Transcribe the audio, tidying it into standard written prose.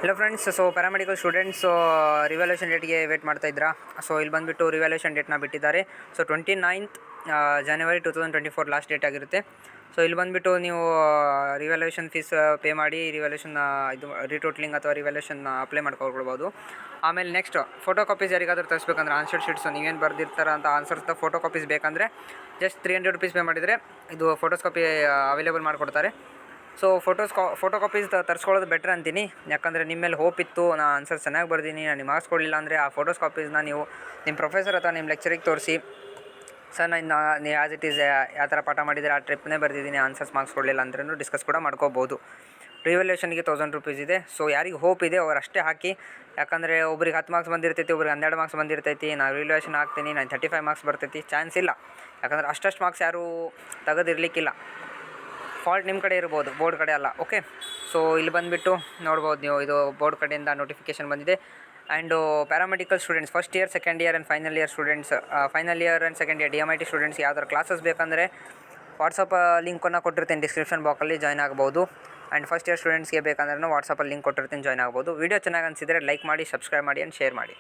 Hello friends, so paramedical students revaluation ಡೇಟ್ಗೆ wait ಮಾಡ್ತಾ ಇದ್ರಾ? ಸೊ ಇಲ್ಲಿ ಬಂದುಬಿಟ್ಟು ರಿವ್ಯಾಲ್ಯೂಷನ್ ಡೇಟ್ನ ಬಿಟ್ಟಿದ್ದಾರೆ. So 29th January 2024 last date ಆಗಿರುತ್ತೆ. ಸೊ ಇಲ್ಲಿ ಬಂದುಬಿಟ್ಟು ನೀವು ರಿವ್ಯಾಲ್ಯೂಷನ್ ಫೀಸ್ ಪೇ ಮಾಡಿ ರಿವ್ಯಾಲ್ಯೂಷನ್ ಇದು ರೀಟೋಟ್ಲಿಂಗ್ ಅಥವಾ ರಿವ್ಯಾಲ್ಯೂಷನ್ ಅಪ್ಲೈ ಮಾಡ್ಕೊಳ್ಬೋದು. ಆಮೇಲೆ ನೆಕ್ಸ್ಟ್ ಫೋಟೋ ಕಾಪೀಸ್ ಯಾರಿಗಾದ್ರೂ ತರಿಸ್ಬೇಕಂದ್ರೆ ಆನ್ಸರ್ ಶೀಟ್ಸ್ ನೀವೇನು ಬರ್ದಿರ್ತಾರ ಅಂತ ಆನ್ಸರ್ಸ್ದ ಫೋಟೋ ಕಾಪೀಸ್ ಬೇಕಂದರೆ ಜಸ್ಟ್ 300 rupees ಪೇ ಮಾಡಿದರೆ ಇದು ಫೋಟೋಸ್ ಕಾಪಿ ಅವೈಲೇಬಲ್ ಮಾಡಿಕೊಡ್ತಾರೆ. ಸೊ ಫೋಟೋ ಕಾಪೀಸ್ ತರಿಸ್ಕೊಳ್ಳೋದು ಬೆಟ್ರ್ ಅಂತೀನಿ. ಯಾಕಂದರೆ ನಿಮ್ಮ ಮೇಲೆ ಹೋಪ್ ಇತ್ತು, ನಾನು ಆನ್ಸರ್ ಚೆನ್ನಾಗಿ ಬರ್ದೀನಿ, ನಾನು ಮಾರ್ಕ್ಸ್ ಕೊಡಲಿಲ್ಲ ಅಂದರೆ ಆ ಫೋಟೋಸ್ ಕಾಪೀಸ್ನ ನೀವು ನಿಮ್ಮ ಪ್ರೊಫೆಸರ್ ಅಥವಾ ನಿಮ್ಮ ಲೆಕ್ಚರಿಗೆ ತೋರಿಸಿ, ಸರ್ ನಾನು ಆ್ಯಸ್ ಇಟ್ ಈಸ್ ಯಾವ ಥರ ಪಾಠ ಮಾಡಿದರೆ ಆ ಟ್ರಿಪ್ನೇ ಬರ್ದಿದ್ದೀನಿ, ಆನ್ಸರ್ಸ್ ಮಾರ್ಕ್ಸ್ ಕೊಡಲಿಲ್ಲ ಅಂದ್ರೂ ಡಿಸ್ಕಸ್ ಕೂಡ ಮಾಡ್ಕೋಬೋದು. ರಿವ್ಯಾಲ್ಯೂಷನ್ಗೆ 1000 rupees ಇದೆ. ಸೊ ಯಾರಿಗೆ ಹೋಪ್ ಇದೆ ಅವ್ರು ಅಷ್ಟೇ ಹಾಕಿ. ಯಾಕಂದರೆ ಒಬ್ರಿಗೆ 10 ಮಾರ್ಕ್ಸ್ ಬಂದಿರ್ತೈತಿ, ಒಬ್ರಿಗೆ 12 ಮಾರ್ಕ್ಸ್ ಬಂದಿರ್ತೈತಿ. ನಾನು ರಿವ್ಯಾಲ್ಯೂಷನ್ ಹಾಕ್ತೀನಿ, ನಾನು 35 ಮಾರ್ಕ್ಸ್ ಬರ್ತೈತಿ, ಚಾನ್ಸ್ ಇಲ್ಲ. ಯಾಕಂದರೆ ಅಷ್ಟು ಮಾರ್ಕ್ಸ್ ಯಾರೂ ತೆಗೆದಿರಲಿಕ್ಕಿಲ್ಲ. ಫಾಲ್ಟ್ ನಿಮ್ಮ ಕಡೆ ಇರ್ಬೋದು, ಬೋರ್ಡ್ ಕಡೆ ಅಲ್ಲ. ಓಕೆ, ಸೊ ಇಲ್ಲಿ ಬಂದುಬಿಟ್ಟು ನೋಡ್ಬೋದು ನೀವು, ಇದು ಬೋರ್ಡ್ ಕಡೆಯಿಂದ ನೋಟಿಫಿಕೇಷನ್ ಬಂದಿದೆ. And paramedical students first year, second year and final year students, final year and second year DMIT students ಯಾವ್ದಾರು ಕ್ಲಾಸಸ್ ಬೇಕಂದರೆ ವಾಟ್ಸಪ್ ಲಿಂಕನ್ನು ಕೊಟ್ಟಿರ್ತೀನಿ ಡಿಸ್ಕ್ರಿಪ್ಷನ್ ಬಾಕ್ಸಲ್ಲಿ, ಜಾಯ್ನ್ ಆಗ್ಬೋದು. ಆ್ಯಂಡ್ ಫಸ್ಟ್ ಇಯರ್ ಸ್ಟೂಡೆಂಟ್ಸ್ಗೆ ಬೇಕಂದ್ರೆ ವಾಟ್ಸಪ್ಪಲ್ಲಿ ಲಿಂಕ್ ಕೊಟ್ಟಿರ್ತೀನಿ, ಜಾಯ್ನ್ ಆಗ್ಬೋದು. ವೀಡಿಯೋ ಚೆನ್ನಾಗಿ ಅನಿಸಿದರೆ ಲೈಕ್ ಮಾಡಿ, ಸಬ್ಸ್ಕ್ರೈಬ್ ಮಾಡಿ ಆ್ಯಂಡ್ ಶೇರ್ ಮಾಡಿ.